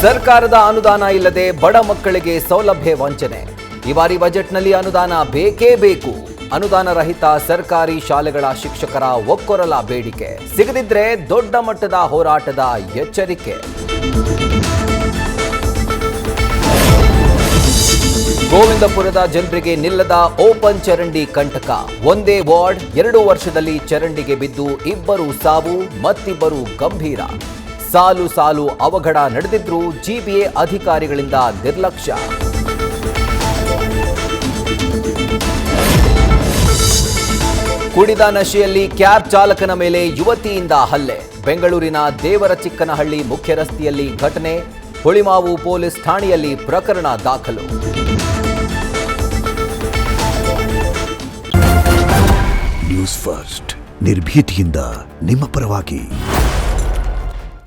ಸರ್ಕಾರದ ಅನುದಾನ ಇಲ್ಲದೆ ಬಡ ಮಕ್ಕಳಿಗೆ ಸೌಲಭ್ಯ ವಂಚನೆ. ಈ ಬಾರಿ ಬಜೆಟ್ನಲ್ಲಿ ಅನುದಾನ ಬೇಕೇ ಬೇಕು. ಅನುದಾನ ರಹಿತ ಸರ್ಕಾರಿ ಶಾಲೆಗಳ ಶಿಕ್ಷಕರ ಒಕ್ಕೊರಲ ಬೇಡಿಕೆ. ಸಿಗದಿದ್ರೆ ದೊಡ್ಡ ಮಟ್ಟದ ಹೋರಾಟದ ಎಚ್ಚರಿಕೆ. ಗೋವಿಂದಪುರದ ಜನರಿಗೆ ನಿಲ್ಲದ ಓಪನ್ ಚರಂಡಿ ಕಂಟಕ. ಒಂದೇ ವಾರ್ಡ್ 2 ವರ್ಷದಲ್ಲಿ ಚರಂಡಿಗೆ ಬಿದ್ದು 2 ಸಾವು, ಮತ್ತಿಬ್ಬರು ಗಂಭೀರ. ಸಾಲು ಸಾಲು ಅವಘಡ ನಡೆದಿದ್ರೂ ಜಿಬಿಎ ಅಧಿಕಾರಿಗಳಿಂದ ನಿರ್ಲಕ್ಷ್ಯ. ಕುಡಿದ ನಶೆಯಲ್ಲಿ ಕ್ಯಾಬ್ ಚಾಲಕನ ಮೇಲೆ ಯುವತಿಯಿಂದ ಹಲ್ಲೆ. ಬೆಂಗಳೂರಿನ ದೇವರಚಿಕ್ಕನಹಳ್ಳಿ ಮುಖ್ಯ ರಸ್ತೆಯಲ್ಲಿ ಘಟನೆ. ಹುಳಿಮಾವು ಪೊಲೀಸ್ ಠಾಣೆಯಲ್ಲಿ ಪ್ರಕರಣ ದಾಖಲು. ನ್ಯೂಸ್ ಫಸ್ಟ್, ನಿರ್ಭೀತಿಯಿಂದ ನಿಮ್ಮ ಪರವಾಗಿ.